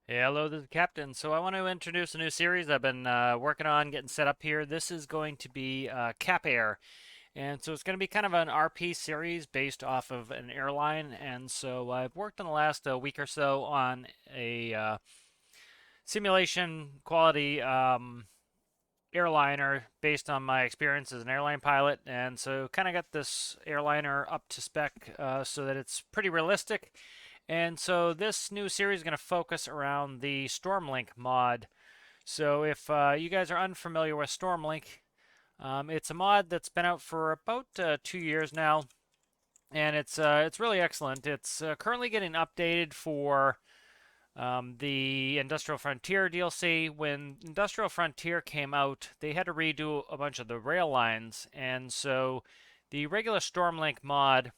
Hey, hello, this is Captain. So I want to introduce a new series I've been working on getting set up here. This is going to be Cap Air. And so it's going to be kind of an RP series based off of an airline. And so I've worked in the last week or so on a simulation quality airliner based on my experience as an airline pilot. And so kind of got this airliner up to spec so that it's pretty realistic. And so this new series is going to focus around the Stormlink mod. So if you guys are unfamiliar with Stormlink, it's a mod that's been out for about 2 years now, and it's really excellent. It's currently getting updated for the Industrial Frontier DLC. When Industrial Frontier came out, they had to redo a bunch of the rail lines, and so the regular Stormlink mod,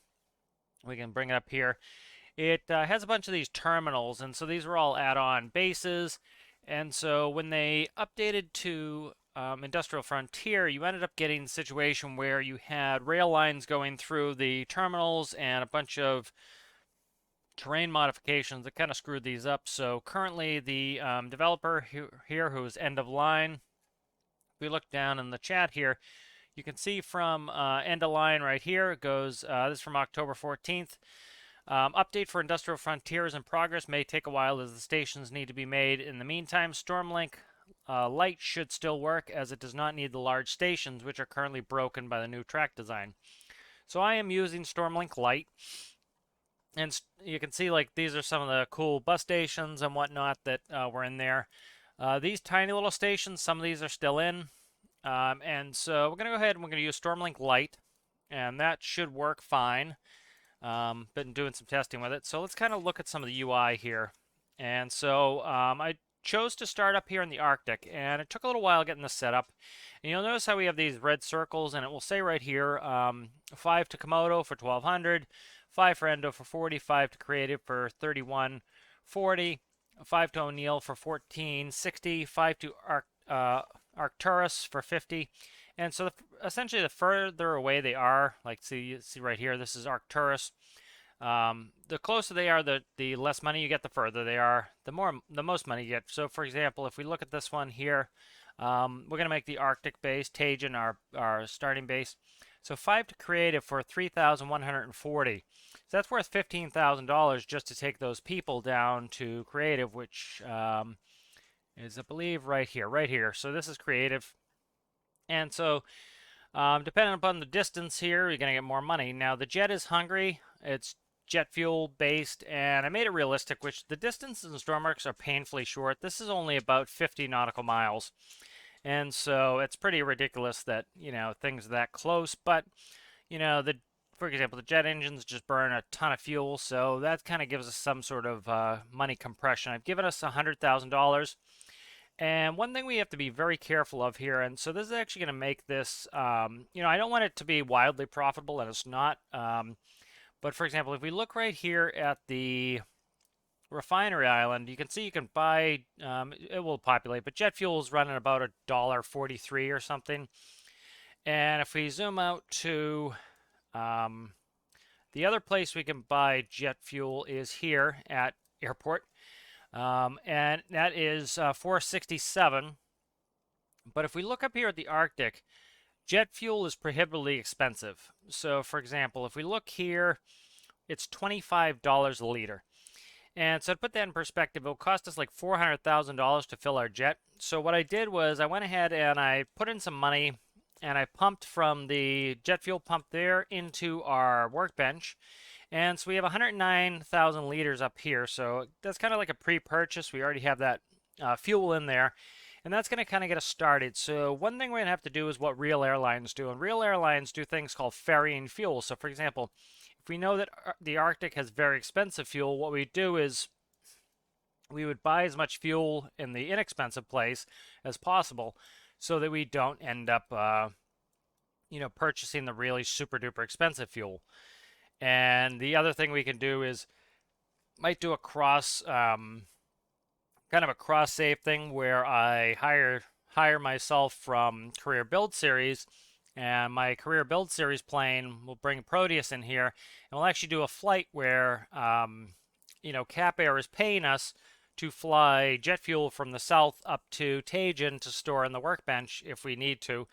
we can bring it up here. It has a bunch of these terminals, and so these were all add-on bases. And so when they updated to Industrial Frontier, you ended up getting a situation where you had rail lines going through the terminals and a bunch of terrain modifications that kind of screwed these up. So currently, the developer here, who is end of line, if we look down in the chat here, you can see from end of line right here, it goes, this is from October 14th. Update for Industrial Frontier is in progress. May take a while as the stations need to be made. In the meantime, Stormlink Light should still work as it does not need the large stations, which are currently broken by the new track design. So I am using Stormlink Light, and you can see like these are some of the cool bus stations and whatnot that were in there. These tiny little stations, some of these are still in, and so we're going to go ahead and we're going to use Stormlink Light, and that should work fine. Been doing some testing with it. So let's kind of look at some of the UI here. And so I chose to start up here in the Arctic, and it took a little while getting this set up. And you'll notice how we have these red circles, and it will say right here 5 to Komodo for 1200, 5 for Endo for 40, 5 to Creative for 3140, 5 to O'Neill for 1460, 5 to Arcturus for 50. And so essentially the further away they are, like see right here, this is Arcturus. The closer they are, the less money you get. The further they are, the most money you get. So for example, if we look at this one here, we're gonna make the Arctic base, Tajan, our starting base. So 5 to Creative for 3,140. So that's worth $15,000 just to take those people down to Creative, which is I believe right here, right here. So this is Creative. And so, depending upon the distance here, you're going to get more money. Now, the jet is hungry. It's jet fuel based, and I made it realistic, which the distances in Stormworks are painfully short. This is only about 50 nautical miles. And so it's pretty ridiculous that, things are that close. But, for example, the jet engines just burn a ton of fuel, so that kind of gives us some sort of money compression. I've given us $100,000. And one thing we have to be very careful of here, and so this is actually going to make this, I don't want it to be wildly profitable, and it's not. But for example, if we look right here at the refinery island, you can see you can buy, it will populate, but jet fuel is running about $1.43 or something. And if we zoom out to the other place we can buy jet fuel is here at airport. And that is 467. But if we look up here at the Arctic, jet fuel is prohibitively expensive. So for example, if we look here, it's $25 a liter. And so to put that in perspective, it will cost us like $400,000 to fill our jet. So what I did was I went ahead and I put in some money and I pumped from the jet fuel pump there into our workbench. And so we have 109,000 liters up here. So that's kind of like a pre-purchase. We already have that fuel in there. And that's going to kind of get us started. So one thing we're going to have to do is what real airlines do. And real airlines do things called ferrying fuel. So for example, if we know that the Arctic has very expensive fuel, what we do is we would buy as much fuel in the inexpensive place as possible so that we don't end up, purchasing the really super duper expensive fuel. And the other thing we can do is might do a kind of a cross save thing where I hire myself from Career Build Series, and my Career Build Series plane will bring Proteus in here, and we'll actually do a flight where Cap Air is paying us to fly jet fuel from the south up to Tajin to store in the workbench if we need to.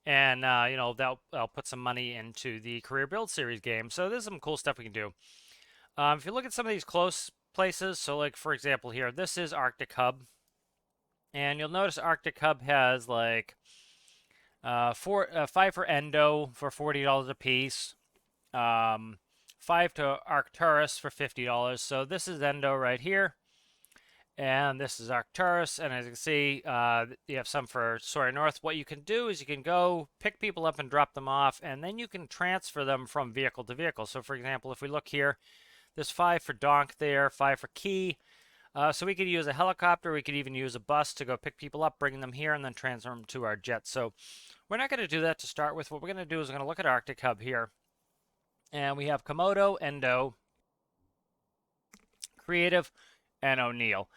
And, you know, that'll put some money into the Career Build Series game. So there's some cool stuff we can do. If you look at some of these close places, so like, for example, here, this is Arctic Hub. And you'll notice Arctic Hub has like 5 for Endo for $40 a piece. 5 to Arcturus for $50. So this is Endo right here. And this is Arcturus. And as you can see, you have some for Soaring North. What you can do is you can go pick people up and drop them off, and then you can transfer them from vehicle to vehicle. So for example, if we look here, there's 5 for Donk there, 5 for Key. So we could use a helicopter, we could even use a bus to go pick people up, bring them here, and then transfer them to our jet. So we're not going to do that to start with. What we're going to do is we're going to look at Arctic Hub here. And we have Komodo, Endo, Creative, and O'Neill.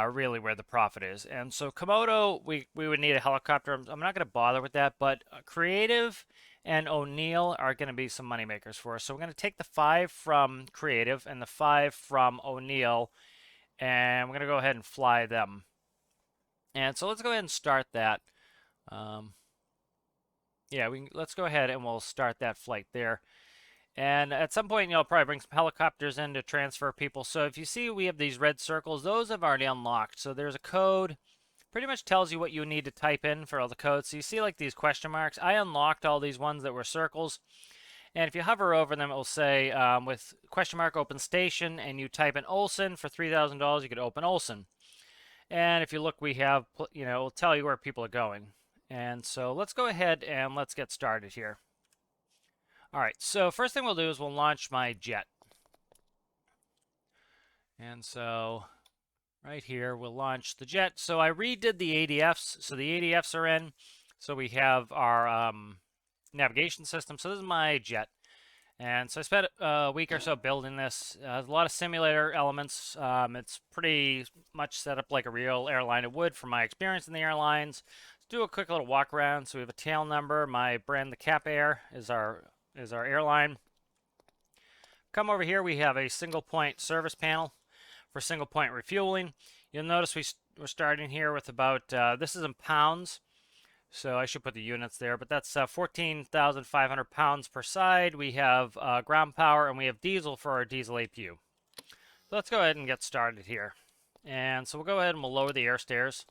Really where the profit is. And so Komodo, we would need a helicopter. I'm not going to bother with that, but Creative and O'Neill are going to be some money makers for us. So we're going to take the 5 from Creative and the 5 from O'Neill, and we're going to go ahead and fly them. And so let's go ahead and start that. Yeah, let's go ahead and we'll start that flight there. And at some point, I'll probably bring some helicopters in to transfer people. So if you see we have these red circles, those have already unlocked. So there's a code, pretty much tells you what you need to type in for all the codes. So you see like these question marks. I unlocked all these ones that were circles. And if you hover over them, it will say with question mark open station, and you type in Olson for $3,000, you could open Olson. And if you look, we have, you know, it will tell you where people are going. And so let's go ahead and let's get started here. All right, so first thing we'll do is we'll launch my jet. And so right here, we'll launch the jet. So I redid the ADFs. So the ADFs are in. So we have our navigation system. So this is my jet. And so I spent a week or so building this. There's a lot of simulator elements. It's pretty much set up like a real airline would from my experience in the airlines. Let's do a quick little walk around. So we have a tail number. My brand, the Cap Air, is our airline. Come over here, we have a single point service panel for single point refueling. You'll notice we're starting here with about, this is in pounds, so I should put the units there, but that's 14,500 pounds per side. We have ground power, and we have diesel for our diesel APU. So let's go ahead and get started here. And so we'll go ahead and we'll lower the air stairs.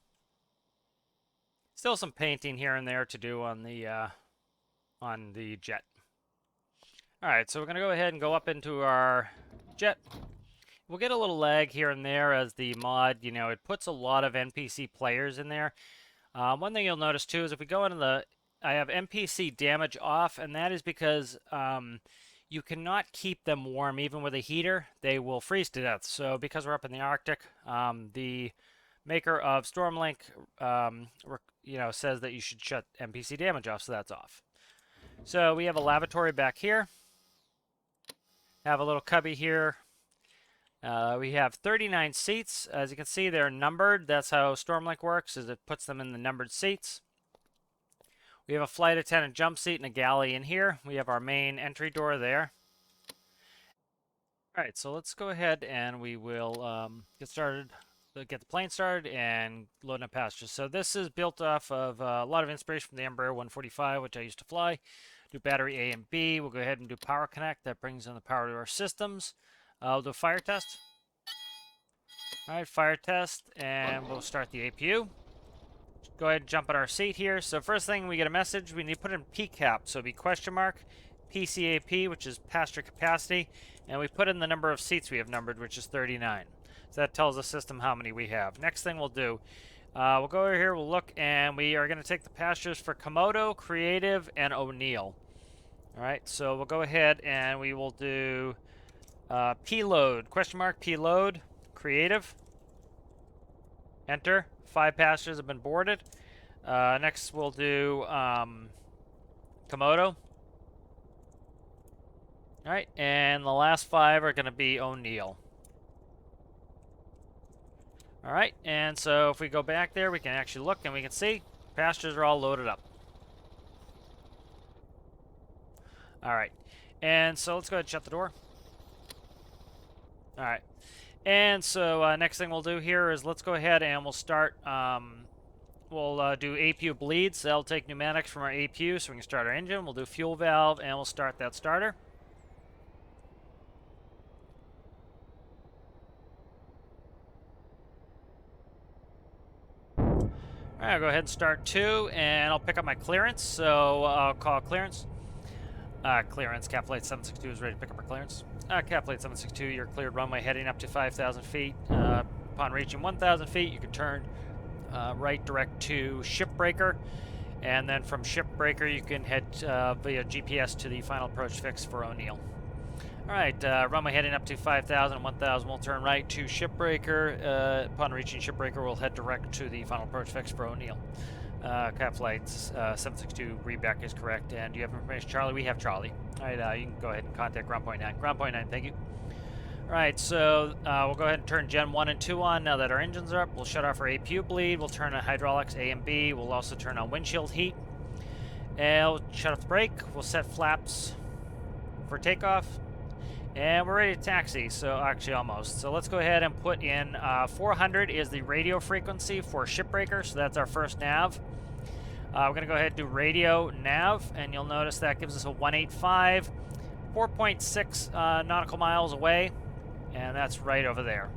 Still some painting here and there to do on the jet. Alright, so we're going to go ahead and go up into our jet. We'll get a little lag here and there as the mod, you know, it puts a lot of NPC players in there. One thing you'll notice too is if we go into I have NPC damage off, and that is because you cannot keep them warm even with a heater. They will freeze to death. So because we're up in the Arctic, the maker of Stormlink, you know, says that you should shut NPC damage off, so that's off. So we have a lavatory back here. Have a little cubby here. We have 39 seats. As you can see, they're numbered. That's how Stormlink works, is it puts them in the numbered seats. We have a flight attendant jump seat and a galley in here. We have our main entry door there. All right, so let's go ahead and we will get started, get the plane started and load up passengers. So this is built off of a lot of inspiration from the Embraer 145, which I used to fly. Do battery A and B. We'll go ahead and do power connect. That brings in the power to our systems. We'll do a fire test. All right, fire test, and we'll start the APU. Go ahead and jump on our seat here. So first thing, we get a message. We need to put in PCAP. So it'll be question mark, PCAP, which is passenger capacity, and we put in the number of seats we have numbered, which is 39. So that tells the system how many we have. Next thing we'll do, we'll go over here, we'll look, and we are going to take the passengers for Komodo, Creative, and O'Neill. All right, so we'll go ahead and we will do P-load, question mark, P-load, Creative, enter. 5 passengers have been boarded. Next we'll do Komodo. All right, and the last 5 are going to be O'Neill. All right, and so if we go back there, we can actually look and we can see passengers are all loaded up. All right, and so let's go ahead and shut the door. All right, And so next thing we'll do here is let's go ahead and we'll start, we'll do APU bleeds. That'll take pneumatics from our APU so we can start our engine. We'll do fuel valve and we'll start that starter. All right, I'll go ahead and start 2 and I'll pick up my clearance. So I'll call clearance. Clearance, JakaPlayz 762 is ready to pick up our clearance. JakaPlayz 762, you're cleared runway heading up to 5,000 feet. Upon reaching 1,000 feet, you can turn right direct to Shipbreaker. And then from Shipbreaker, you can head via GPS to the final approach fix for O'Neill. All right, runway heading up to 5,000 and 1,000, we'll turn right to Shipbreaker. Upon reaching Shipbreaker, we'll head direct to the final approach fix for O'Neill. JakaPlayz 762, readback is correct. And do you have information, Charlie? We have Charlie. All right, you can go ahead and contact ground point 9. Ground point 9, thank you. All right, so we'll go ahead and turn Gen 1 and 2 on now that our engines are up. We'll shut off our APU bleed. We'll turn on hydraulics A and B. We'll also turn on windshield heat. And we'll shut off the brake. We'll set flaps for takeoff. And we're ready to taxi, so actually almost. So let's go ahead and put in 400 is the radio frequency for Shipbreaker, so that's our first nav. We're going to go ahead and do radio nav, and you'll notice that gives us a 185, 4.6 nautical miles away, and that's right over there.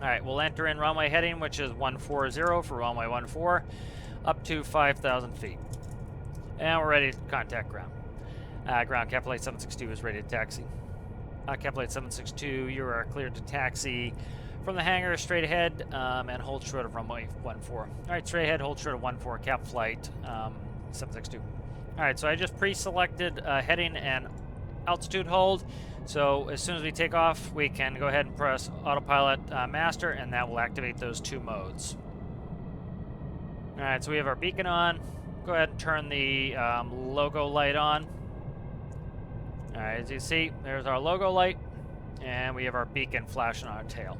All right, we'll enter in runway heading, which is 140 for runway 14, up to 5,000 feet. And we're ready to contact ground. Ground, JakaPlayz 762 is ready to taxi. JakaPlayz 762, you are cleared to taxi from the hangar straight ahead and hold short of runway 14. All right, straight ahead, hold short of 14, cap flight 762. All right, so I just pre-selected heading and altitude hold. So as soon as we take off, we can go ahead and press autopilot master, and that will activate those 2 modes. All right, so we have our beacon on. Go ahead and turn the logo light on. All right, as you see, there's our logo light, and we have our beacon flashing on our tail.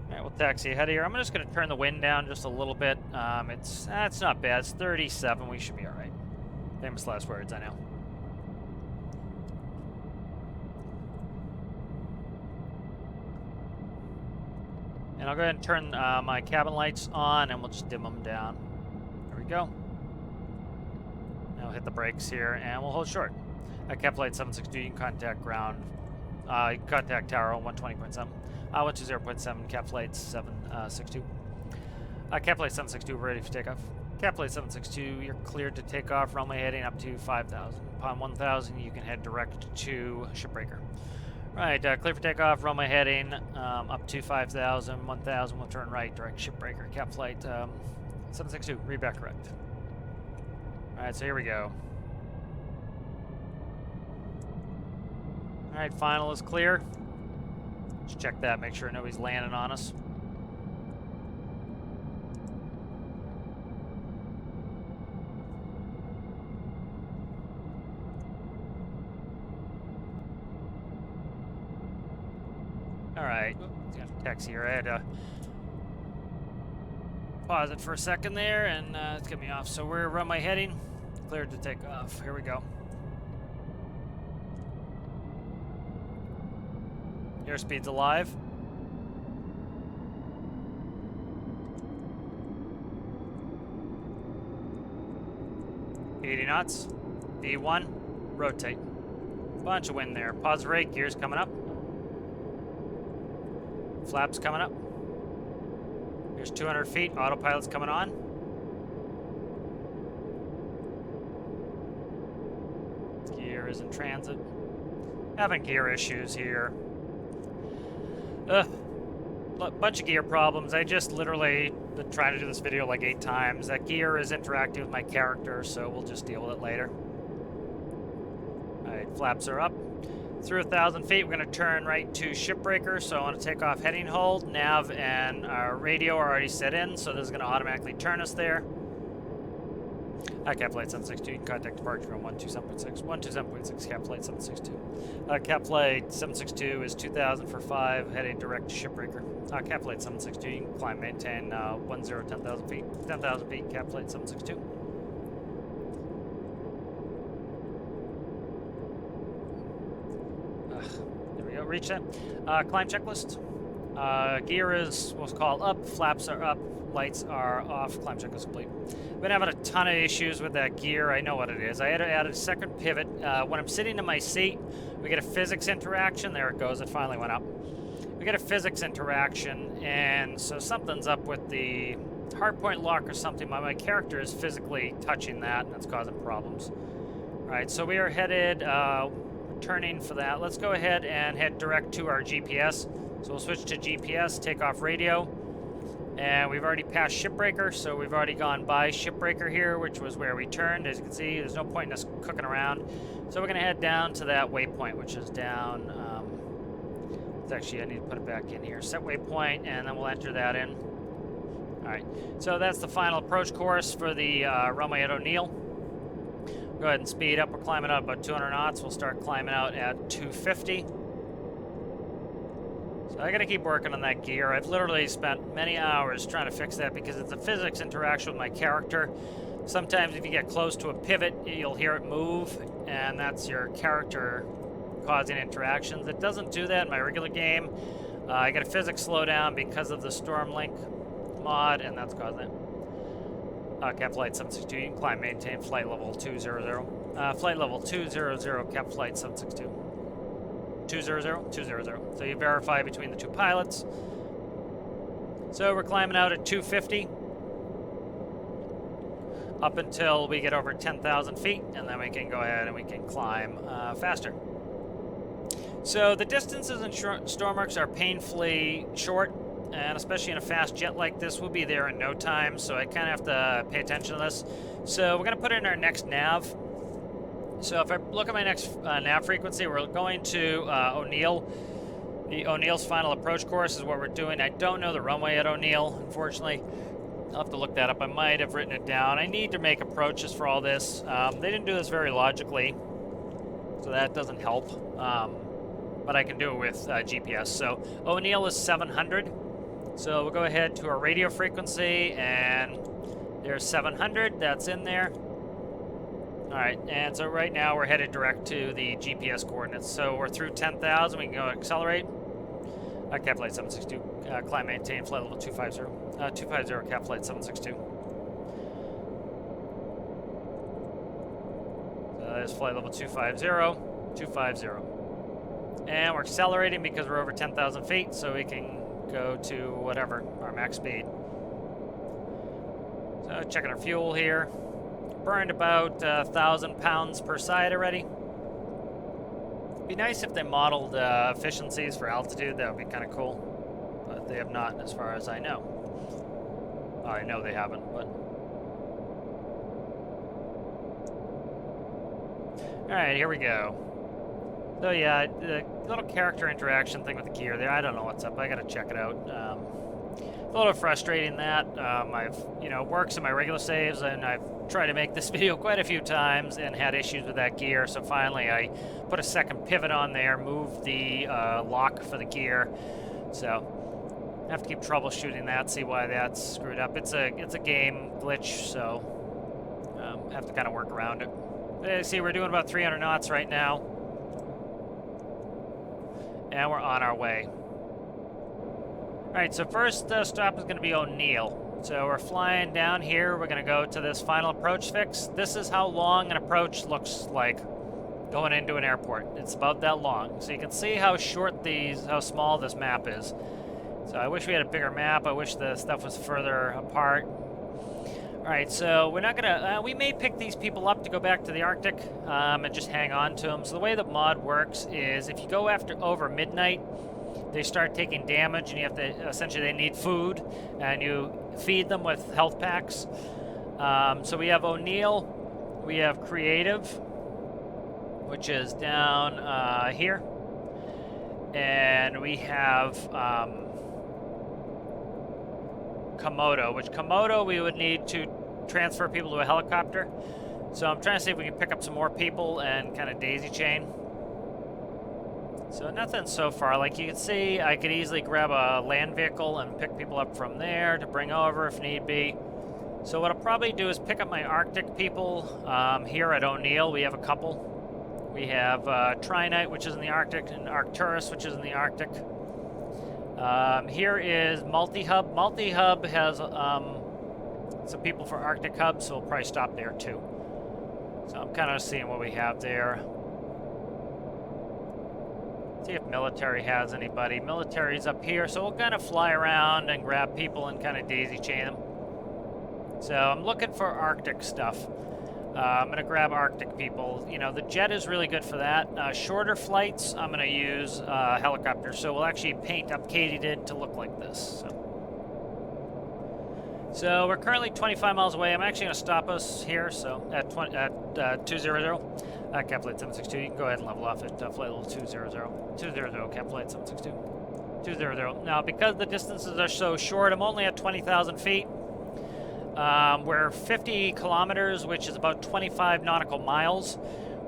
All right, we'll taxi ahead of here. I'm just going to turn the wind down just a little bit. It's not bad. It's 37. We should be all right. Famous last words, I know. And I'll go ahead and turn my cabin lights on, and we'll just dim them down. There we go. Now we'll hit the brakes here, and we'll hold short. JakaPlayz 762, you can contact ground. You can contact tower on 120.7. 120.7, JakaPlayz 762. JakaPlayz 762, ready for takeoff. JakaPlayz 762, you're cleared to take off. Runway heading up to 5,000. Upon 1,000, you can head direct to Shipbreaker. Right, clear for takeoff. Runway heading up to 5,000. 1,000, we'll turn right, direct Shipbreaker. JakaPlayz 762, readback correct. All right, so here we go. All right, final is clear. Just check that, make sure nobody's landing on us. All right, taxi here. I had to pause it for a second there, and it's getting me off. So we're runway heading, cleared to take off. Here we go. Airspeed's alive. $80 knots. V1. Rotate. Bunch of wind there. Pause rate. Gears coming up. Flaps coming up. Here's 200 feet. Autopilot's coming on. Gear is in transit. Having gear issues here. Bunch of gear problems. I just literally been trying to do this video like 8 times. That gear is interacting with my character, so we'll just deal with it later. Alright, flaps are up. Through 1,000 feet, we're going to turn right to Shipbreaker, so I want to take off heading hold. Nav and our radio are already set in, so this is going to automatically turn us there. JakaPlayz 762, you can contact departure on 127.6. 127.6, JakaPlayz 762. JakaPlayz 762 is 2,000 for 5, heading direct to Shipbreaker. JakaPlayz 762, you can climb, maintain 10,000 feet. 10,000 feet, JakaPlayz 762. There we go. reach that. Climb checklist. Gear is what's called up, flaps are up, lights are off, climb checklist complete. I've been having a ton of issues with that gear. I know what it is. I had to add a second pivot. When I'm sitting in my seat, we get a physics interaction. There it goes. It finally went up. We get a physics interaction, and so something's up with the hardpoint lock or something. My character is physically touching that, and that's causing problems. All right, so we are headed, turning for that. Let's go ahead and head direct to our GPS. So we'll switch to GPS, take off radio, and we've already passed Shipbreaker, so we've already gone by Shipbreaker here, which was where we turned. As you can see, there's no point in us cooking around. So we're going to head down to that waypoint, which is down, actually, I need to put it back in here. Set waypoint, and then we'll enter that in. All right, so that's the final approach course for the runway at O'Neill. Go ahead and speed up. We're climbing out about 200 knots. We'll start climbing out at 250. So I gotta keep working on that gear. I've literally spent many hours trying to fix that because it's a physics interaction with my character. Sometimes if you get close to a pivot, you'll hear it move, and that's your character causing interactions. It doesn't do that in my regular game. I got a physics slowdown because of the Stormlink Mod, and that's causing it. Cap flight 762, you can climb, maintain flight level 200. Flight level 200, cap flight 762. 200, 200. So you verify between the two pilots. So we're climbing out at 250 up until we get over 10,000 feet, and then we can go ahead and we can climb faster. So the distances in Stormworks are painfully short, and especially in a fast jet like this, we'll be there in no time, so I kind of have to pay attention to this. So we're going to put in our next nav. So if I look at my next nav frequency, we're going to O'Neill. The O'Neill's final approach course is what we're doing. I don't know the runway at O'Neill, unfortunately. I'll have to look that up. I might have written it down. I need to make approaches for all this. They didn't do this very logically, so that doesn't help. But I can do it with GPS. So O'Neill is 700. So we'll go ahead to our radio frequency, and there's 700. That's in there. All right, and so right now we're headed direct to the GPS coordinates. So we're through 10,000. We can go accelerate. Cap flight 762. Climb, maintain flight level 250. 250. Cap flight 762. There's flight level 250. 250. And we're accelerating because we're over 10,000 feet, so we can go to whatever, our max speed. So checking our fuel here. Burned about 1,000 pounds per side already. It'd be nice if they modeled efficiencies for altitude. That would be kind of cool. But they have not, as far as I know. Well, I know they haven't, but... Alright, here we go. So yeah, the little character interaction thing with the gear there, I don't know what's up. I gotta check it out. A little frustrating that. I've, works in my regular saves, and I've tried to make this video quite a few times and had issues with that gear. So finally I put a second pivot on there, moved the lock for the gear. So I have to keep troubleshooting that, see why that's screwed up. It's a game glitch, so I have to kind of work around it. See, we're doing about 300 knots right now. And we're on our way. Alright, so first stop is going to be O'Neill. So we're flying down here. We're going to go to this final approach fix. This is how long an approach looks like going into an airport. It's about that long. So you can see how how small this map is. So I wish we had a bigger map. I wish the stuff was further apart. Alright, so we're not gonna, we may pick these people up to go back to the Arctic and just hang on to them. So the way the mod works is if you go over midnight, they start taking damage, and you have to, essentially they need food, and you feed them with health packs. So we have O'Neill, we have Creative, which is down here, and we have Komodo, which Komodo we would need to transfer people to a helicopter. So I'm trying to see if we can pick up some more people and kind of daisy chain. So nothing so far. Like you can see, I could easily grab a land vehicle and pick people up from there to bring over if need be. So what I'll probably do is pick up my Arctic people here at O'Neill. We have a couple. We have Trinite, which is in the Arctic, and Arcturus, which is in the Arctic. Here is Multi-Hub. Multi-Hub has some people for Arctic Hub, so we'll probably stop there too. So I'm kind of seeing what we have there. See if military has anybody. Military's up here, so we'll kind of fly around and grab people and kind of daisy chain them. So I'm looking for Arctic stuff. I'm going to grab Arctic people. You know, the jet is really good for that. Shorter flights, I'm going to use helicopters. So we'll actually paint up Katydid to look like this. So we're currently 25 miles away. I'm actually going to stop us here. So at 200. CapFlight 762. You can go ahead and level off at flight level 200. 200. CapFlight 762. 200. Now, because the distances are so short, I'm only at 20,000 feet. We're 50 kilometers, which is about 25 nautical miles.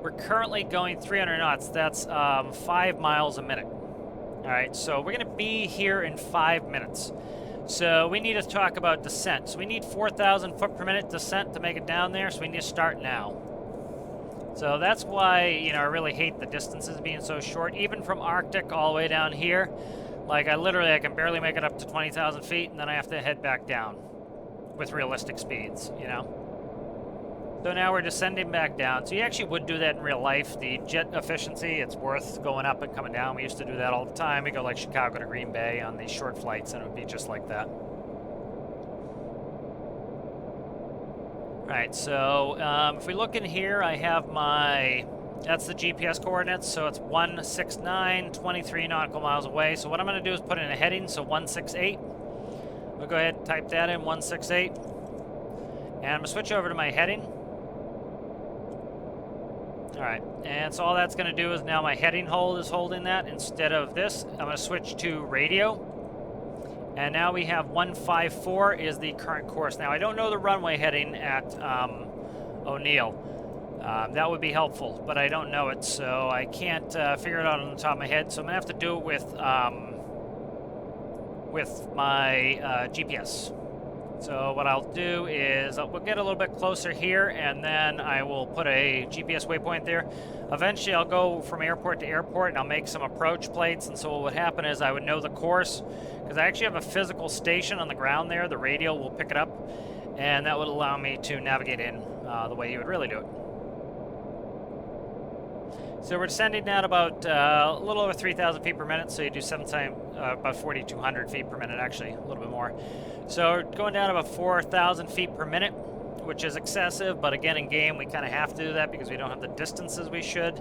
We're currently going 300 knots. That's 5 miles a minute. All right, so we're going to be here in 5 minutes. So we need to talk about descent. So we need 4,000 foot per minute descent to make it down there, so we need to start now. So that's why, you know, I really hate the distances being so short, even from Arctic all the way down here. Like, I can barely make it up to 20,000 feet, and then I have to head back down with realistic speeds, you know. So now we're descending back down. So you actually would do that in real life. The jet efficiency, it's worth going up and coming down. We used to do that all the time. We go like Chicago to Green Bay on these short flights, and it would be just like that. All right, so if we look in here, I have that's the GPS coordinates, so it's 169, 23 nautical miles away. So what I'm going to do is put in a heading, so 168. We'll go ahead and type that in, 168. And I'm going to switch over to my heading. All right, and so all that's going to do is now my heading hold is holding that. Instead of this, I'm going to switch to radio. And now we have 154 is the current course. Now, I don't know the runway heading at O'Neill. That would be helpful, but I don't know it, so I can't figure it out on the top of my head. So I'm going to have to do it with my GPS. So what I'll do is we'll get a little bit closer here, and then I will put a GPS waypoint there. Eventually, I'll go from airport to airport, and I'll make some approach plates. And so what would happen is I would know the course, because I actually have a physical station on the ground there. The radio will pick it up, and that would allow me to navigate in the way you would really do it. So we're descending now at about a little over 3,000 feet per minute. So you do about 4,200 feet per minute, actually, a little bit more. So we're going down about 4,000 feet per minute, which is excessive. But again, in game, we kind of have to do that because we don't have the distances we should.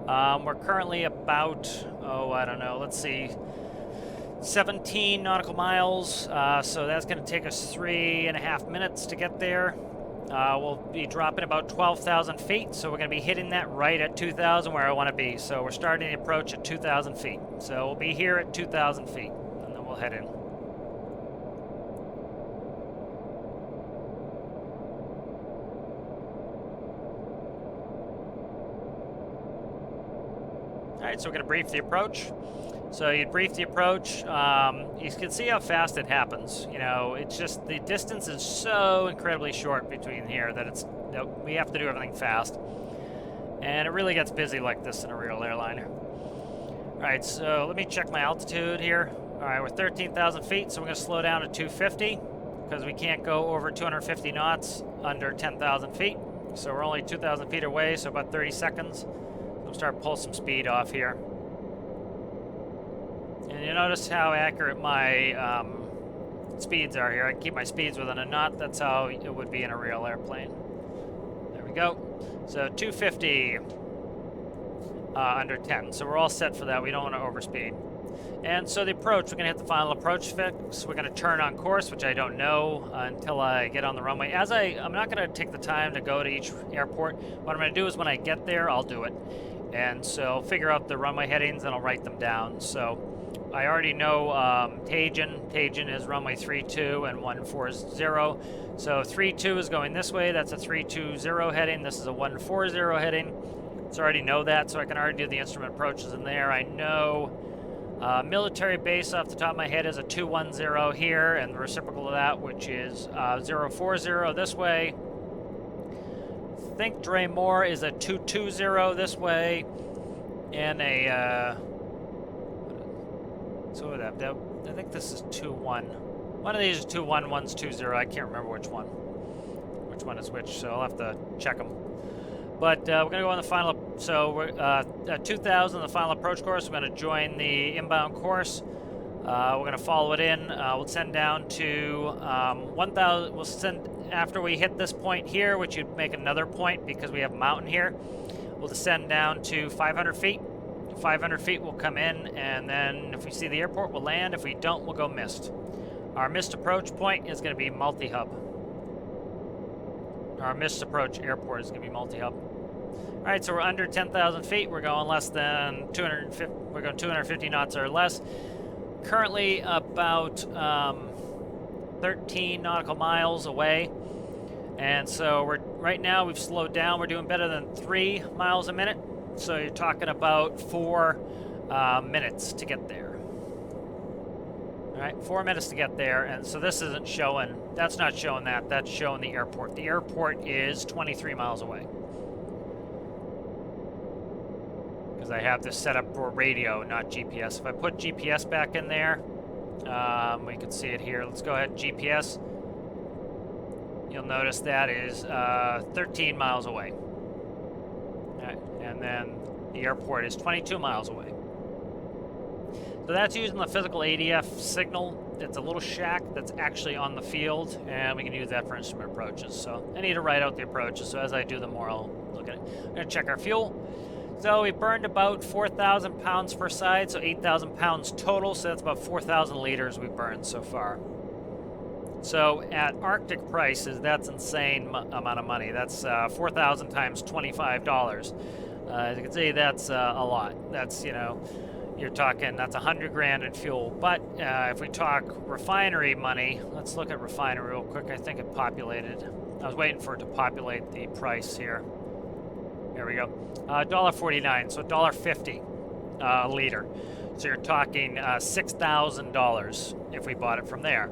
We're currently about, I don't know, let's see, 17 nautical miles. So that's going to take us 3.5 minutes to get there. We'll be dropping about 12,000 feet, so we're going to be hitting that right at 2,000 where I want to be. So we're starting the approach at 2,000 feet. So we'll be here at 2,000 feet, and then we'll head in. All right, so we're going to brief the approach. So you brief the approach. You can see how fast it happens. You know, it's just the distance is so incredibly short between here that we have to do everything fast. And it really gets busy like this in a real airliner. All right, so let me check my altitude here. All right, we're 13,000 feet, so we're going to slow down to 250 because we can't go over 250 knots under 10,000 feet. So we're only 2,000 feet away, so about 30 seconds. We'll start to pull some speed off here. And you notice how accurate my speeds are here. I can keep my speeds within a knot. That's how it would be in a real airplane. There we go. So 250 under 10. So we're all set for that. We don't want to overspeed. And so the approach, we're going to hit the final approach fix. We're going to turn on course, which I don't know until I get on the runway. I'm not going to take the time to go to each airport. What I'm going to do is when I get there, I'll do it. And so I'll figure out the runway headings and I'll write them down. So I already know Tajin. Tajin is runway 32 and 140. So 32 is going this way. That's a 320 heading. This is a 140 heading. So I already know that, so I can already do the instrument approaches in there. I know military base off the top of my head is a 210 here, and the reciprocal of that, which is 040 this way. think Dre Moore is a 220 this way, and a so that I think this is 21. One of these is 21, one's 20. I can't remember which one is which, so I'll have to check them. But we're going to go on the final, so we're at 2,000, the final approach course. We're going to join the inbound course. We're going to follow it in. We'll send down to 1,000. We'll send, after we hit this point here, which you'd make another point because we have a mountain here, we'll descend down to 500 feet. 500 feet will come in, and then if we see the airport, we'll land. If we don't, we'll go missed. Our missed approach point is going to be multi-hub. Our missed approach airport is going to be multi-hub. All right, so we're under 10,000 feet. We're going less than 250. We're going 250 knots or less. Currently about 13 nautical miles away, and so right now we've slowed down. We're doing better than 3 miles a minute. So you're talking about 4 minutes to get there. All right, 4 minutes to get there, and so this isn't showing. That's not showing that. That's showing the airport. The airport is 23 miles away. Because I have this set up for radio, not GPS. If I put GPS back in there, we can see it here. Let's go ahead, GPS. You'll notice that is 13 miles away. And then the airport is 22 miles away. So that's using the physical ADF signal. It's a little shack that's actually on the field, and we can use that for instrument approaches. So I need to write out the approaches, so as I do them more, I'll look at it. I'm going to check our fuel. So we burned about 4,000 pounds per side, so 8,000 pounds total, so that's about 4,000 liters we burned so far. So at Arctic prices, that's insane amount of money. That's 4,000 times $25. As you can see, that's a lot. That's, you know, you're talking, that's 100 grand in fuel. But if we talk refinery money, let's look at refinery real quick. I think it populated. I was waiting for it to populate the price here. Here we go. $1.49, so $1.50 a liter. So you're talking $6,000 if we bought it from there.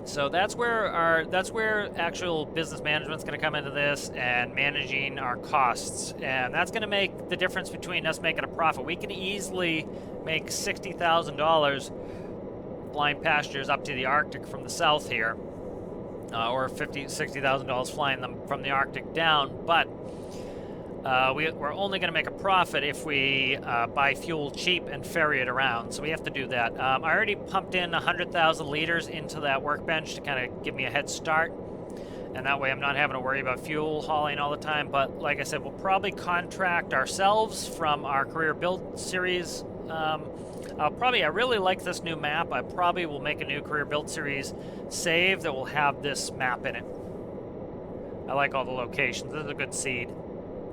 So that's where actual business management's going to come into this, and managing our costs, and that's going to make the difference between us making a profit. We can easily make $60,000 flying passengers up to the Arctic from the south here, or $60,000 flying them from the Arctic down, but we're only going to make a profit if we buy fuel cheap and ferry it around. So we have to do that. I already pumped in 100,000 liters into that workbench to kind of give me a head start. And that way I'm not having to worry about fuel hauling all the time. But like I said, we'll probably contract ourselves from our career build series. I really like this new map. I probably will make a new career build series save that will have this map in it. I like all the locations. This is a good seed.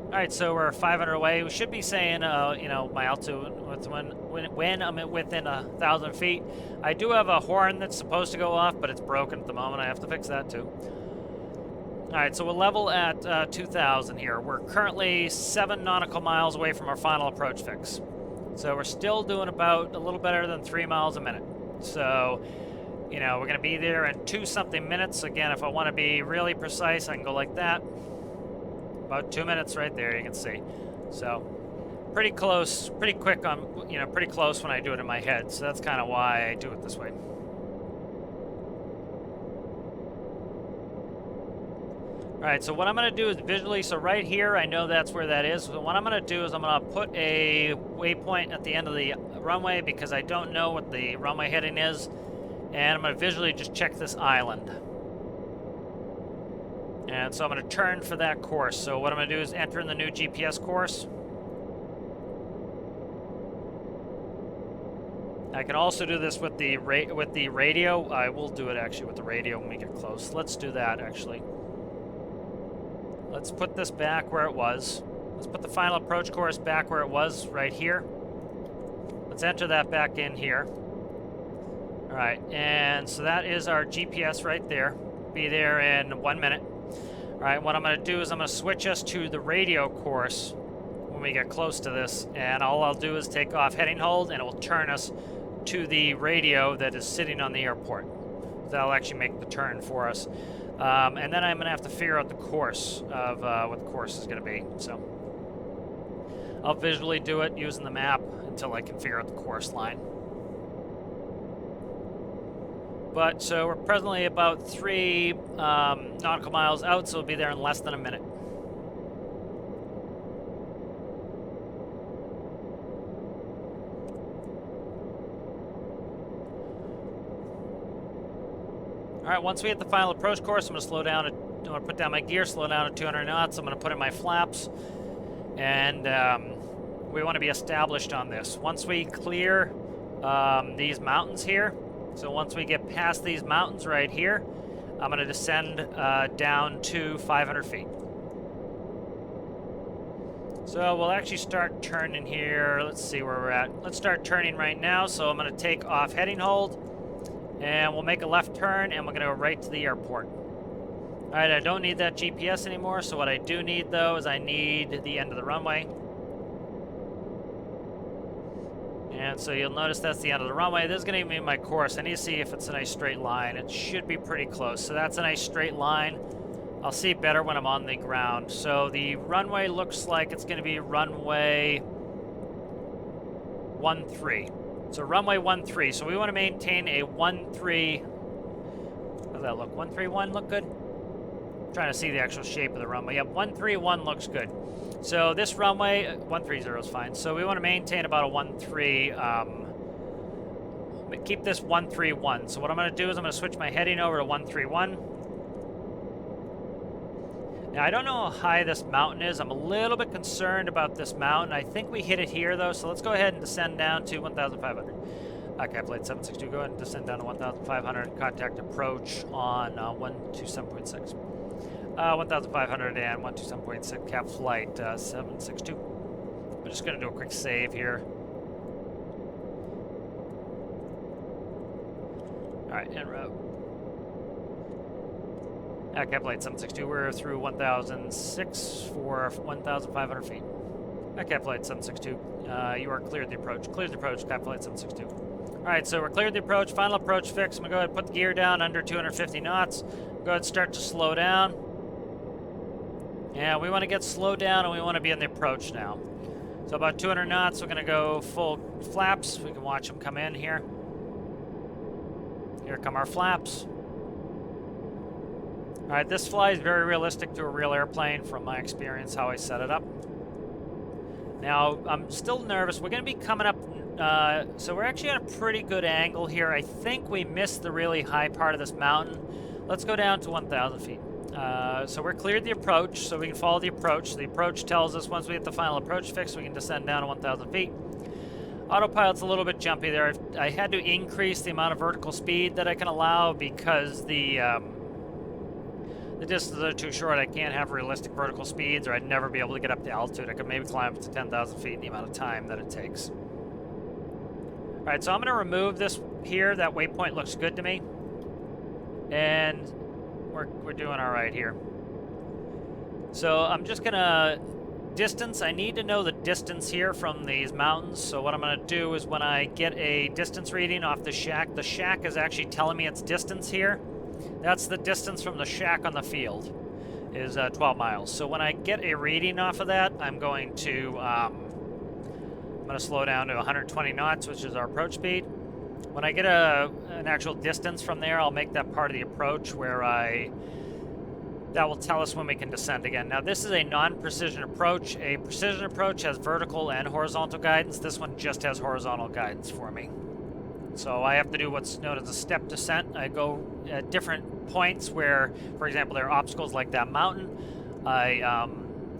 All right, so we're 500 away. We should be saying, you know, my altitude when I'm within 1,000 feet. I do have a horn that's supposed to go off, but it's broken at the moment. I have to fix that too. All right, so we'll level at 2,000 here. We're currently 7 nautical miles away from our final approach fix. So we're still doing about a little better than 3 miles a minute. So, you know, we're going to be there in 2-something minutes. Again, if I want to be really precise, I can go like that. About 2 minutes right there, you can see. So pretty close, pretty quick on, you know, pretty close when I do it in my head. So that's kind of why I do it this way. All right, so what I'm going to do is visually, so right here, I know that's where that is. So what I'm going to do is I'm going to put a waypoint at the end of the runway because I don't know what the runway heading is. And I'm going to visually just check this island. And so I'm going to turn for that course. So what I'm going to do is enter in the new GPS course. I can also do this with the radio. I will do it actually with the radio when we get close. Let's do that actually. Let's put this back where it was. Let's put the final approach course back where it was right here. Let's enter that back in here. All right, and so that is our GPS right there. Be there in 1 minute. All right, what I'm going to do is I'm going to switch us to the radio course when we get close to this, and all I'll do is take off heading hold, and it will turn us to the radio that is sitting on the airport. That'll actually make the turn for us. And then I'm going to have to figure out the course of what the course is going to be. So I'll visually do it using the map until I can figure out the course line. But so we're presently about 3 nautical miles out, so we'll be there in less than a minute. All right, once we hit the final approach course, I'm going to slow down. I'm going to put down my gear, slow down to 200 knots. I'm going to put in my flaps, and we want to be established on this. Once we clear these mountains here, so once we get past these mountains right here, I'm going to descend down to 500 feet. So we'll actually start turning here. Let's see where we're at. Let's start turning right now. So I'm going to take off heading hold. And we'll make a left turn, and we're going to go right to the airport. All right, I don't need that GPS anymore, so what I do need, though, is I need the end of the runway. And so you'll notice that's the end of the runway. This is going to give me my course. I need to see if it's a nice straight line. It should be pretty close. So that's a nice straight line. I'll see better when I'm on the ground. So the runway looks like it's going to be runway 13. So runway 13. So we want to maintain a 13. How does that look? 131 look good? I'm trying to see the actual shape of the runway. Yep, 131 looks good. So this runway, 130 is fine. So we want to maintain about a 13. Keep this 131. So what I'm going to do is I'm going to switch my heading over to 131. Now, I don't know how high this mountain is. I'm a little bit concerned about this mountain. I think we hit it here, though, so let's go ahead and descend down to 1,500. JakaPlayz 762, go ahead and descend down to 1,500. Contact approach on 127.6. 1,500 and 127.6, cap flight 762. We're just going to do a quick save here. All right, en route. JakaPlayz 762, we're through 1,006 for 1,500 feet. JakaPlayz 762, you are cleared the approach. Cleared the approach, JakaPlayz 762. All right, so we're cleared the approach, final approach fix. I'm gonna go ahead and put the gear down under 250 knots. Go ahead and start to slow down. Yeah, we want to get slowed down and we want to be in the approach now. So about 200 knots, we're gonna go full flaps. We can watch them come in here. Here come our flaps. All right, this flies very realistic to a real airplane from my experience, how I set it up. Now, I'm still nervous. We're going to be coming up, so we're actually at a pretty good angle here. I think we missed the really high part of this mountain. Let's go down to 1,000 feet. So we're cleared the approach, so we can follow the approach. The approach tells us once we hit the final approach fix, we can descend down to 1,000 feet. Autopilot's a little bit jumpy there. I had to increase the amount of vertical speed that I can allow because the distances are too short. I can't have realistic vertical speeds, or I'd never be able to get up to altitude. I could maybe climb up to 10,000 feet in the amount of time that it takes. All right, so I'm going to remove this here. That waypoint looks good to me. And we're doing all right here. So I'm just going to distance. I need to know the distance here from these mountains. So what I'm going to do is when I get a distance reading off the shack is actually telling me its distance here. That's the distance from the shack on the field, is 12 miles. So when I get a reading off of that, I'm going to slow down to 120 knots, which is our approach speed. When I get an actual distance from there, I'll make that part of the approach where that will tell us when we can descend again. Now, this is a non-precision approach. A precision approach has vertical and horizontal guidance. This one just has horizontal guidance for me. So I have to do what's known as a step descent. I go at different points where, for example, there are obstacles like that mountain. I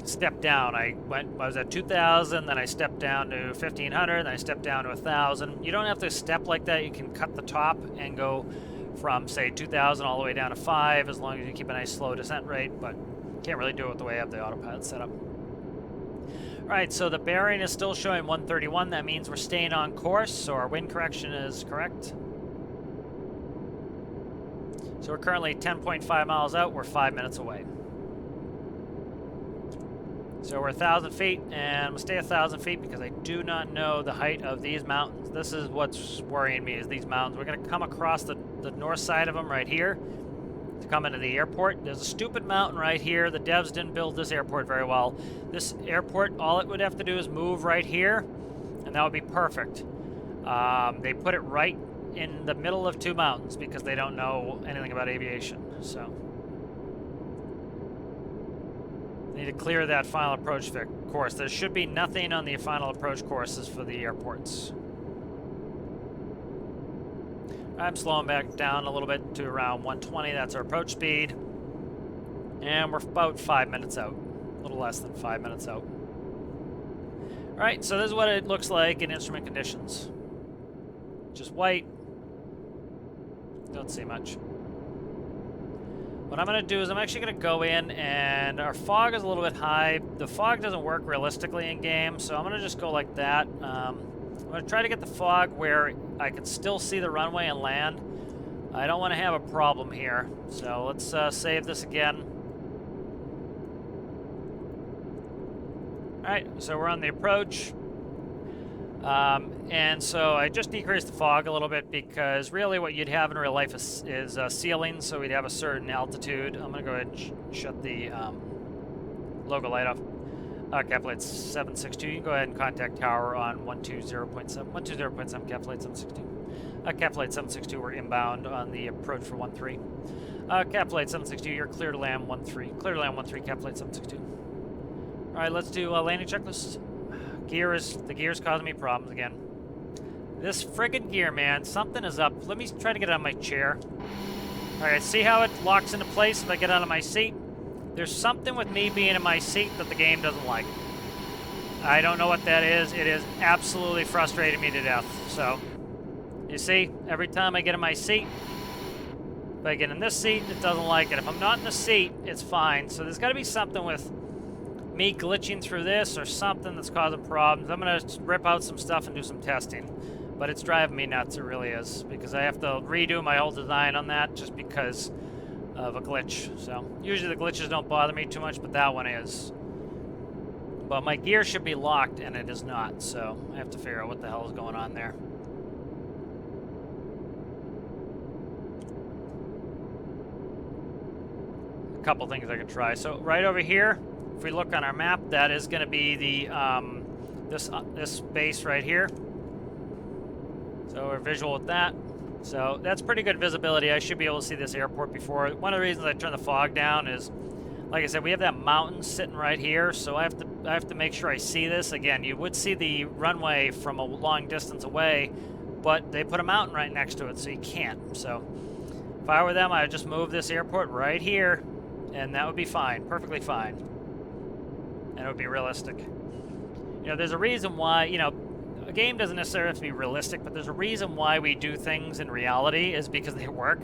step down. I was at 2,000, then I stepped down to 1,500, then I stepped down to 1,000. You don't have to step like that. You can cut the top and go from, say, 2,000 all the way down to 5, as long as you keep a nice slow descent rate, but can't really do it with the way I have the autopilot set up. All right, so the bearing is still showing 131. That means we're staying on course, so our wind correction is correct. So we're currently 10.5 miles out. We're 5 minutes away. So we're 1,000 feet, and I'm going to stay 1,000 feet because I do not know the height of these mountains. This is what's worrying me, is these mountains. We're going to come across the the north side of them right here to come into the airport. There's a stupid mountain right here. The devs didn't build this airport very well. This airport, all it would have to do is move right here, and that would be perfect. They put it right in the middle of two mountains because they don't know anything about aviation. So they need to clear that final approach course. There should be nothing on the final approach courses for the airports. I'm slowing back down a little bit to around 120. That's our approach speed. And we're about 5 minutes out. A little less than 5 minutes out. Alright, so this is what it looks like in instrument conditions. Just white. Don't see much. What I'm going to do is I'm actually going to go in, and our fog is a little bit high. The fog doesn't work realistically in game, so I'm going to just go like that. I'm going to try to get the fog where I can still see the runway and land. I don't want to have a problem here, so let's save this again. Alright, so we're on the approach. And so I just decreased the fog a little bit because really what you'd have in real life is ceiling, so we'd have a certain altitude. I'm going to go ahead and shut the logo light off. JakaPlayz 762, you can go ahead and contact tower on 120.7, 120.7 JakaPlayz 762. JakaPlayz 762, we're inbound on the approach for 13. JakaPlayz 762, you're clear to land 13. Clear to land 13, JakaPlayz 762. Alright, let's do landing checklist. The gear's causing me problems again. This friggin' gear, man, something is up. Let me try to get out of my chair. Alright, see how it locks into place if I get out of my seat? There's something with me being in my seat that the game doesn't like. I don't know what that is. It is absolutely frustrating me to death. So, you see, every time I get in my seat, if I get in this seat, it doesn't like it. If I'm not in the seat, it's fine. So there's got to be something with me glitching through this or something that's causing problems. I'm going to rip out some stuff and do some testing. But it's driving me nuts, it really is. Because I have to redo my whole design on that just because of a glitch. So usually the glitches don't bother me too much, but that one is. But my gear should be locked and it is not, so I have to figure out what the hell is going on there. A couple things I can try. So right over here, if we look on our map, that is going to be the this base right here. So we're visual with that. So that's pretty good visibility. I should be able to see this airport before. One of the reasons I turn the fog down is, like I said, we have that mountain sitting right here, so I have to make sure I see this. Again, you would see the runway from a long distance away, but they put a mountain right next to it, so you can't. So if I were them, I would just move this airport right here, and that would be fine, perfectly fine. And it would be realistic. You know, there's a reason why, you know, a game doesn't necessarily have to be realistic, but there's a reason why we do things in reality is because they work.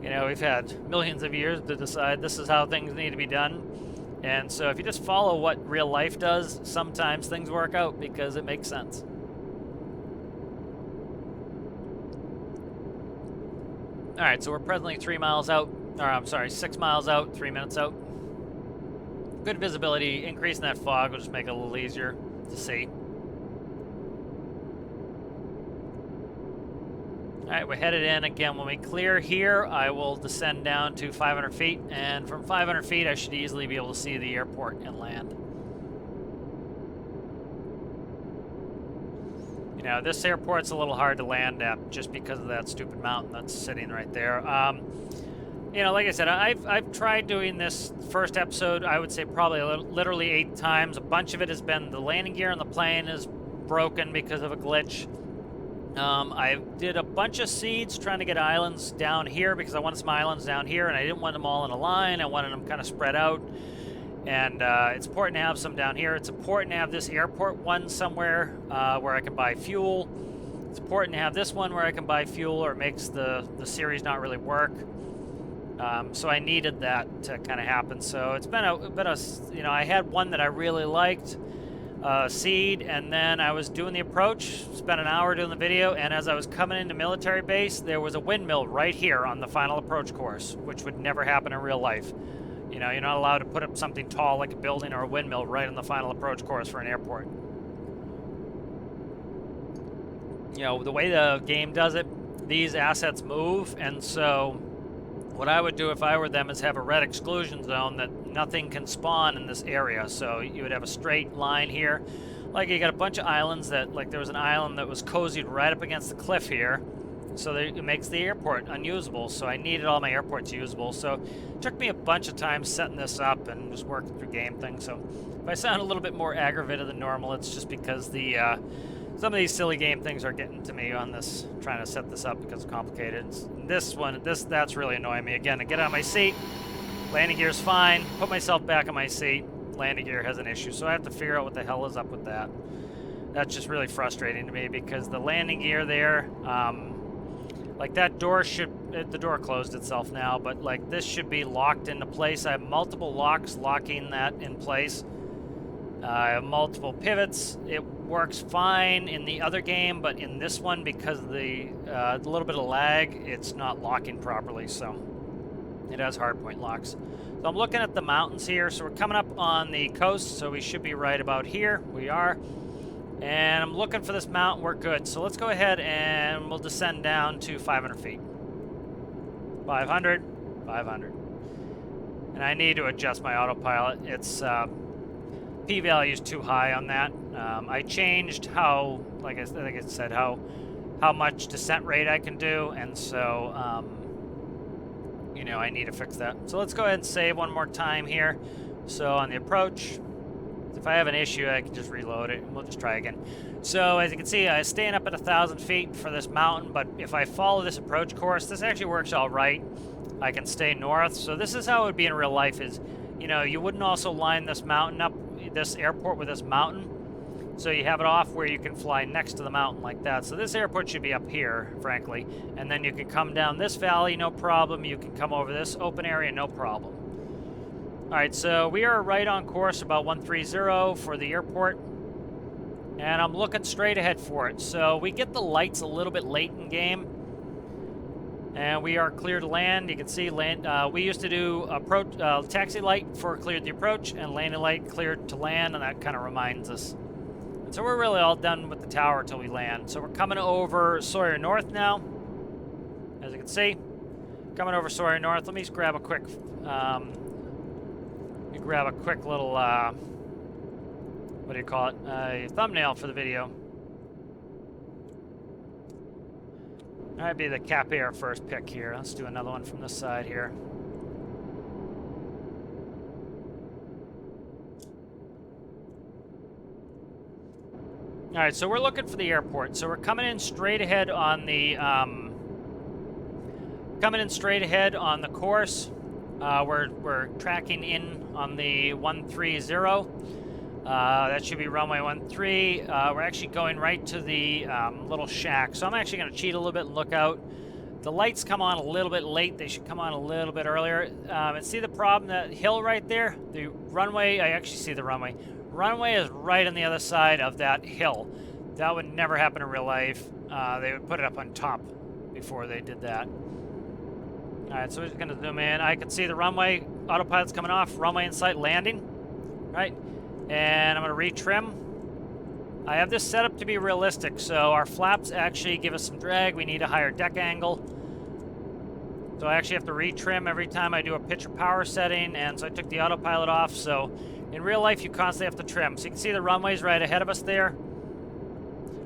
You know, we've had millions of years to decide this is how things need to be done. And so if you just follow what real life does, sometimes things work out because it makes sense. Alright, so we're presently 3 miles out, or I'm sorry, 6 miles out, 3 minutes out. Good visibility, increasing that fog will just make it a little easier to see. Alright, we're headed in. Again, when we clear here, I will descend down to 500 feet, and from 500 feet, I should easily be able to see the airport and land. You know, this airport's a little hard to land at just because of that stupid mountain that's sitting right there. You know, like I said, I've tried doing this first episode, I would say probably literally 8 times. A bunch of it has been the landing gear on the plane is broken because of a glitch. I did a bunch of seeds trying to get islands down here because I wanted some islands down here, and I didn't want them all in a line. I wanted them kind of spread out. And it's important to have some down here. It's important to have this airport one somewhere where I can buy fuel. It's important to have this one where I can buy fuel, or it makes the series not really work. So I needed that to kind of happen. So it's been a you know, I had one that I really liked. Seed, and then I was doing the approach, spent an hour doing the video, and as I was coming into military base, there was a windmill right here on the final approach course, which would never happen in real life. You know, you're not allowed to put up something tall like a building or a windmill right on the final approach course for an airport. You know, the way the game does it, these assets move, and so what I would do if I were them is have a red exclusion zone that nothing can spawn in this area. So you would have a straight line here. Like you got a bunch of islands that, like there was an island that was cozied right up against the cliff here. So it makes the airport unusable. So I needed all my airports usable. So it took me a bunch of time setting this up and just working through game things. So if I sound a little bit more aggravated than normal, it's just because the some of these silly game things are getting to me on this, trying to set this up because it's complicated. That's really annoying me. Again, I get out of my seat, landing gear's fine, put myself back on my seat, landing gear has an issue. So I have to figure out what the hell is up with that. That's just really frustrating to me because the landing gear there, like that door the door closed itself now, but like this should be locked into place. I have multiple locks locking that in place. I have multiple pivots. It works fine in the other game, but in this one, because of the little bit of lag, it's not locking properly, so it has hardpoint locks. So I'm looking at the mountains here. So we're coming up on the coast, so we should be right about here. We are. And I'm looking for this mountain. We're good. So let's go ahead and we'll descend down to 500 feet. 500, 500. And I need to adjust my autopilot. It's p-value is too high on that. I changed how, like I said, how much descent rate I can do, and so you know, I need to fix that. So let's go ahead and save one more time here. So on the approach, if I have an issue, I can just reload it and we'll just try again. So as you can see, I'm staying up at 1,000 feet for this mountain, but if I follow this approach course, this actually works all right. I can stay north. So this is how it would be in real life is, you know, you wouldn't also line this mountain up, this airport with this mountain. So you have it off where you can fly next to the mountain like that. So this airport should be up here, frankly. And then you can come down this valley, no problem. You can come over this open area, no problem. All right, so we are right on course, about 130 for the airport. And I'm looking straight ahead for it. So we get the lights a little bit late in game. And we are clear to land. You can see we used to do approach taxi light for cleared the approach and landing light cleared to land, and that kind of reminds us. And so we're really all done with the tower until we land. So we're coming over Sawyer North now, as you can see. Coming over Sawyer North. Let me just grab a quick little what do you call it? A thumbnail for the video. That'd be the Cap Air first pick here. Let's do another one from this side here. All right, so we're looking for the airport. So we're coming in straight ahead on the course. We're tracking in on the 130. That should be runway 13. We're actually going right to the little shack. So I'm actually going to cheat a little bit and look out. The lights come on a little bit late. They should come on a little bit earlier. And see the problem, that hill right there? The runway, I actually see the runway. Runway is right on the other side of that hill. That would never happen in real life. They would put it up on top before they did that. All right, so we're just going to zoom in. I can see the runway. Autopilot's coming off. Runway in sight, landing. Right? And I'm going to retrim. I have this set up to be realistic, so our flaps actually give us some drag. We need a higher deck angle. So I actually have to retrim every time I do a pitch or power setting, and so I took the autopilot off. So in real life, you constantly have to trim. So you can see the runway's right ahead of us there.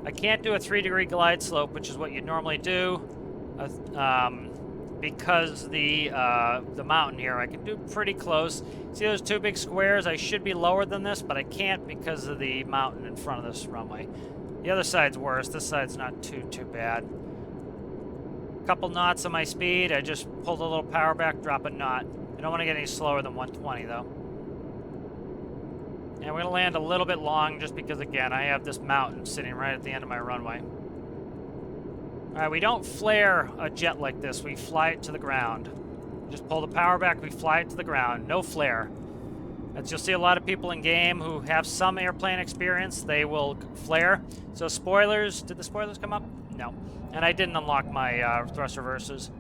I can't do a 3-degree glide slope, which is what you'd normally do, because the mountain here, I can do pretty close. See those two big squares? I should be lower than this, but I can't because of the mountain in front of this runway. The other side's worse. This side's not too bad. Couple knots on my speed. I just pulled a little power back, drop a knot. I don't want to get any slower than 120 though. And we're going to land a little bit long just because, again, I have this mountain sitting right at the end of my runway. All right, we don't flare a jet like this. We fly it to the ground. Just pull the power back, we fly it to the ground. No flare. As you'll see a lot of people in game who have some airplane experience, they will flare. So spoilers, did the spoilers come up? No. And I didn't unlock my thrust reversers.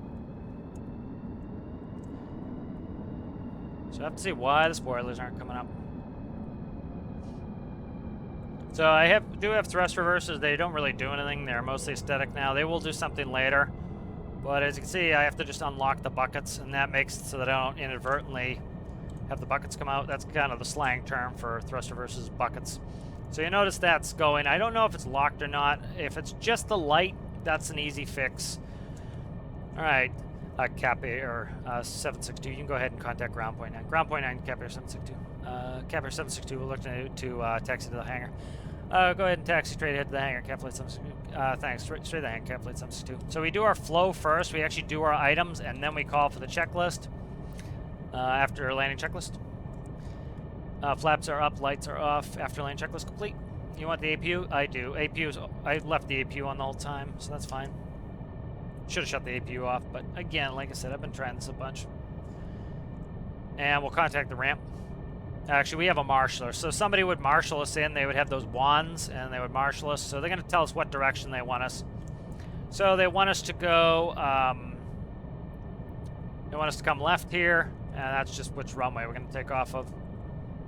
So I have to see why the spoilers aren't coming up. So I do have thrust reversers. They don't really do anything. They're mostly aesthetic now. They will do something later. But as you can see, I have to just unlock the buckets, and that makes it so that I don't inadvertently have the buckets come out. That's kind of the slang term for thruster versus buckets. So you notice that's going. I don't know if it's locked or not. If it's just the light, that's an easy fix. All right, Cap Air 762. You can go ahead and contact Ground Point 9. Ground Point 9, Cap Air 762. Cap Air 762, we're looking to taxi to the hangar. Go ahead and taxi straight ahead to the hangar, CapPlayz 762. Thanks, straight to the hangar, CapPlayz 762. So we do our flow first. We actually do our items, and then we call for the checklist after landing checklist. Flaps are up, lights are off, after landing checklist complete. You want the APU? I do. I left the APU on the whole time, so that's fine. Should have shut the APU off, but again, like I said, I've been trying this a bunch. And we'll contact the ramp. Actually, we have a marshaller. So somebody would marshal us in. They would have those wands, and they would marshal us. So they're going to tell us what direction they want us. So they want us to go... they want us to come left here, and that's just which runway we're going to take off of.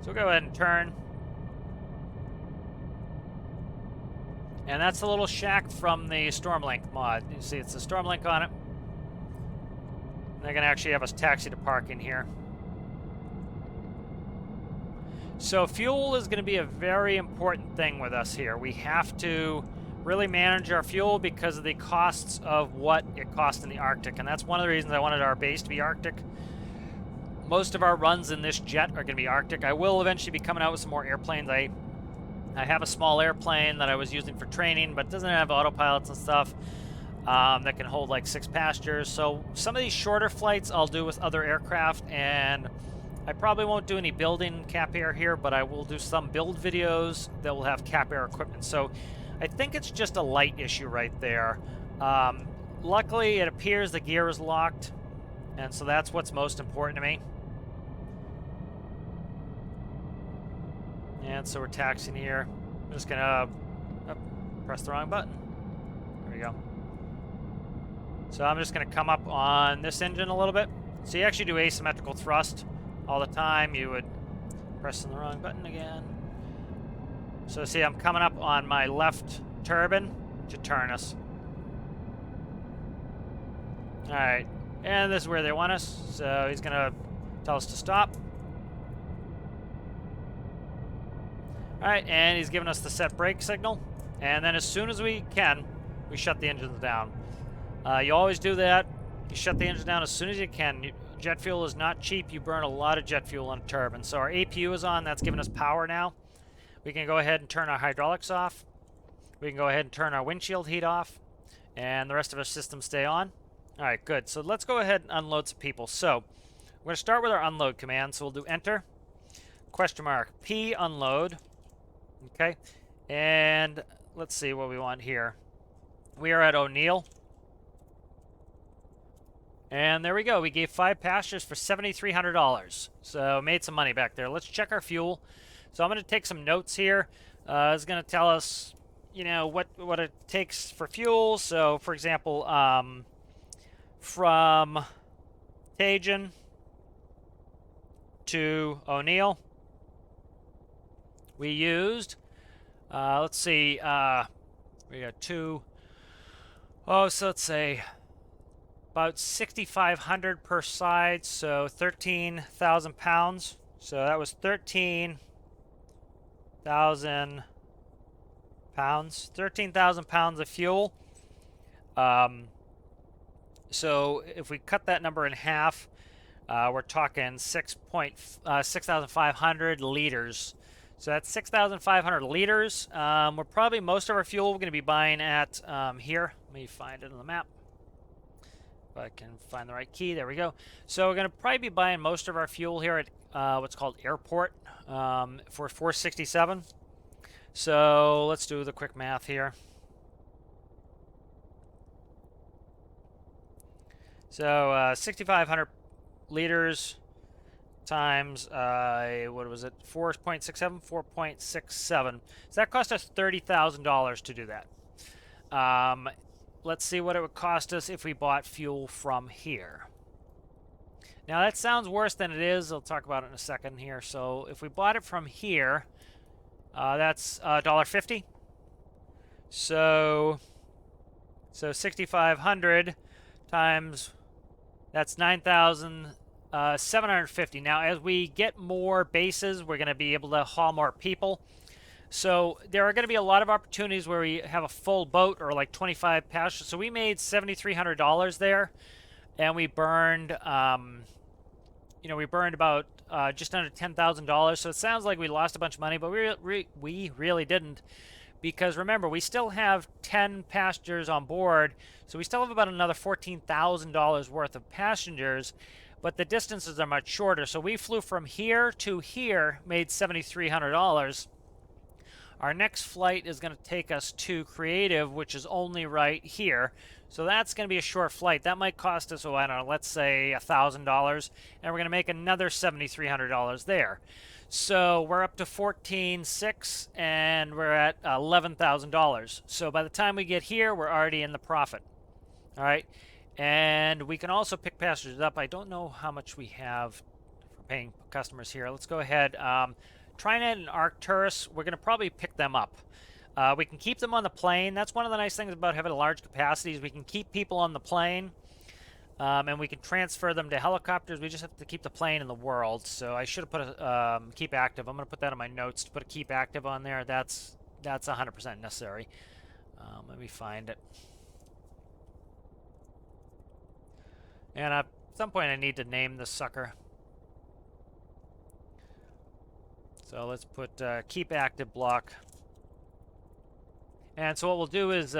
So we'll go ahead and turn. And that's the little shack from the Stormlink mod. You see it's the Stormlink on it. And they're going to actually have us taxi to park in here. So fuel is going to be a very important thing with us here. We have to really manage our fuel because of the costs of what it costs in the Arctic. And that's one of the reasons I wanted our base to be Arctic. Most of our runs in this jet are going to be Arctic. I will eventually be coming out with some more airplanes. I have a small airplane that I was using for training, but it doesn't have autopilots and stuff that can hold like 6 passengers. So some of these shorter flights I'll do with other aircraft, and I probably won't do any building Cap Air here, but I will do some build videos that will have Cap Air equipment. So I think it's just a light issue right there. Luckily, it appears the gear is locked, and so that's what's most important to me. And so we're taxiing here. I'm just gonna press the wrong button. There we go. So I'm just gonna come up on this engine a little bit. So you actually do asymmetrical thrust all the time. You would press the wrong button again. So see, I'm coming up on my left turbine to turn us. All right, and this is where they want us. So he's gonna tell us to stop. All right, and he's giving us the set brake signal. And then as soon as we can, we shut the engines down. You always do that. You shut the engine down as soon as you can. Jet fuel is not cheap. You burn a lot of jet fuel on a turbine. So our APU is on. That's giving us power now. We can go ahead and turn our hydraulics off. We can go ahead and turn our windshield heat off. And the rest of our systems stay on. All right, good. So let's go ahead and unload some people. So we're going to start with our unload command. So we'll do enter, question mark, P unload. Okay, and let's see what we want here. We are at O'Neill. And there we go. We gave 5 passengers for $7,300. So made some money back there. Let's check our fuel. So I'm going to take some notes here. It's going to tell us, you know, what it takes for fuel. So, for example, from Tajin to O'Neill, we used, let's see, we got 2, so let's say about 6,500 per side, so 13,000 pounds. So that was 13,000 pounds. 13,000 pounds of fuel. So if we cut that number in half, we're talking 6,500 liters. So that's 6,500 liters. We're probably, most of our fuel we're going to be buying at here. Let me find it on the map. If I can find the right key. There we go. So we're going to probably be buying most of our fuel here at what's called Airport for 467. So let's do the quick math here. So 6,500 liters times, what was it, 4.67? 4.67. So that cost us $30,000 to do that. Let's see what it would cost us if we bought fuel from here. Now that sounds worse than it is. I'll talk about it in a second here. So if we bought it from here, that's $1.50. So 6,500 times, that's 9,750. Now, as we get more bases, we're going to be able to haul more people. So there are going to be a lot of opportunities where we have a full boat or like 25 passengers. So we made $7,300 there, and we burned, we burned about just under $10,000. So it sounds like we lost a bunch of money, but we really didn't, because remember, we still have 10 passengers on board, so we still have about another $14,000 worth of passengers, but the distances are much shorter. So we flew from here to here, made $7,300. Our next flight is going to take us to Creative, which is only right here. So that's going to be a short flight. That might cost us, I don't know, let's say $1,000, and we're going to make another $7,300 there. So we're up to $14,600, and we're at $11,000. So by the time we get here, we're already in the profit. All right, and we can also pick passengers up. I don't know how much we have for paying customers here. Let's go ahead. TriNet and Arcturus, we're going to probably pick them up. We can keep them on the plane. That's one of the nice things about having a large capacity, is we can keep people on the plane, and we can transfer them to helicopters. We just have to keep the plane in the world. So I should have put a keep active. I'm going to put that in my notes to put a keep active on there. That's 100% necessary. Let me find it. And at some point I need to name this sucker. So let's put keep active block. And so what we'll do is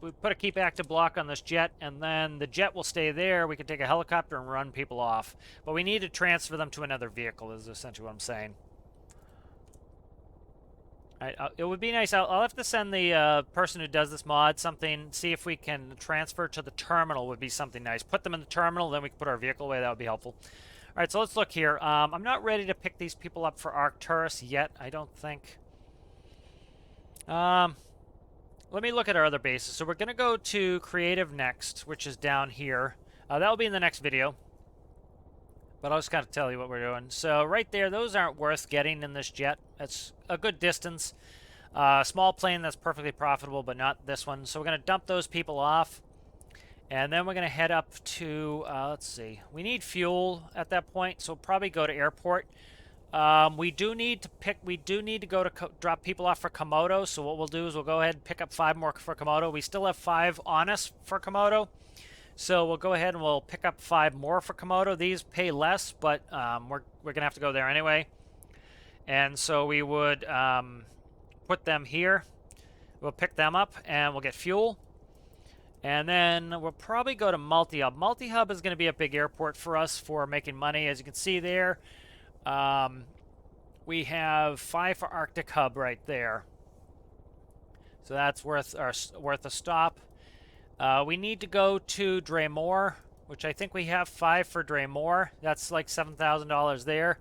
we put a keep active block on this jet, and then the jet will stay there. We can take a helicopter and run people off. But we need to transfer them to another vehicle, is essentially what I'm saying. All right, it would be nice. I'll have to send the person who does this mod something, see if we can transfer to the terminal would be something nice. Put them in the terminal, then we can put our vehicle away. That would be helpful. All right, so let's look here. I'm not ready to pick these people up for Arcturus yet, I don't think. Let me look at our other bases. So we're going to go to Creative next, which is down here. That will be in the next video. But I'll just kind of tell you what we're doing. So right there, those aren't worth getting in this jet. That's a good distance. Small plane that's perfectly profitable, but not this one. So we're going to dump those people off. And then we're going to head up to, let's see, we need fuel at that point, so we'll probably go to airport. We do need to go to drop people off for Komodo, so what we'll do is we'll go ahead and pick up 5 more for Komodo. We still have 5 on us for Komodo, so we'll go ahead and we'll pick up 5 more for Komodo. These pay less, but we're going to have to go there anyway. And so we would put them here. We'll pick them up, and we'll get fuel. And then we'll probably go to Multi-Hub. Multi-Hub is going to be a big airport for us for making money. As you can see there, we have 5 for Arctic Hub right there. So that's worth a stop. We need to go to Dremore, which I think we have 5 for Dremore. That's like $7,000 there.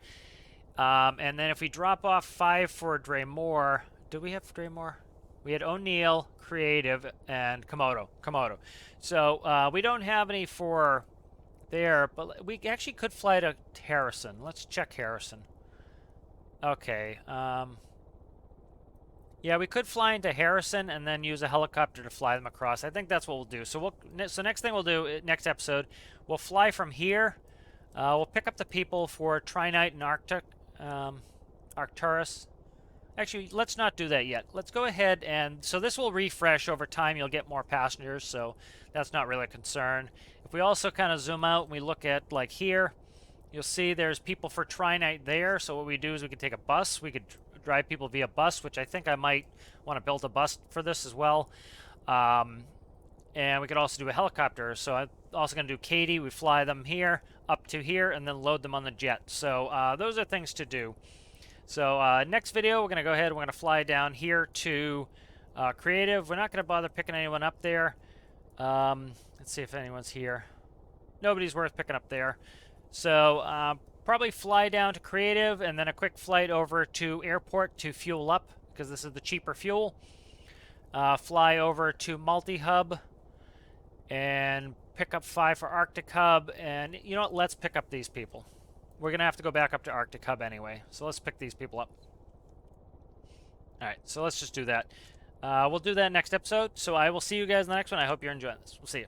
And then if we drop off 5 for Dremore, do we have Dremore? We had O'Neill, Creative, and Komodo. So we don't have any for there, but we actually could fly to Harrison. Let's check Harrison. Okay. Yeah, we could fly into Harrison and then use a helicopter to fly them across. I think that's what we'll do. So next thing we'll do, next episode, we'll fly from here. We'll pick up the people for Trinite and Arcturus. Actually, let's not do that yet. Let's go ahead and... So this will refresh over time. You'll get more passengers, so that's not really a concern. If we also kind of zoom out and we look at, like, here, you'll see there's people for Trinite there. So what we do is we could take a bus. We could drive people via bus, which I think I might want to build a bus for this as well. And we could also do a helicopter. So I'm also going to do Katie. We fly them here, up to here, and then load them on the jet. So those are things to do. So next video, we're going to go ahead and we're going to fly down here to Creative. We're not going to bother picking anyone up there. Let's see if anyone's here. Nobody's worth picking up there. So probably fly down to Creative and then a quick flight over to Airport to fuel up because this is the cheaper fuel. Fly over to Multi-Hub and pick up 5 for Arctic Hub. And you know what? Let's pick up these people. We're going to have to go back up to Arctic Hub anyway. So let's pick these people up. All right, so let's just do that. We'll do that next episode. So I will see you guys in the next one. I hope you're enjoying this. We'll see you.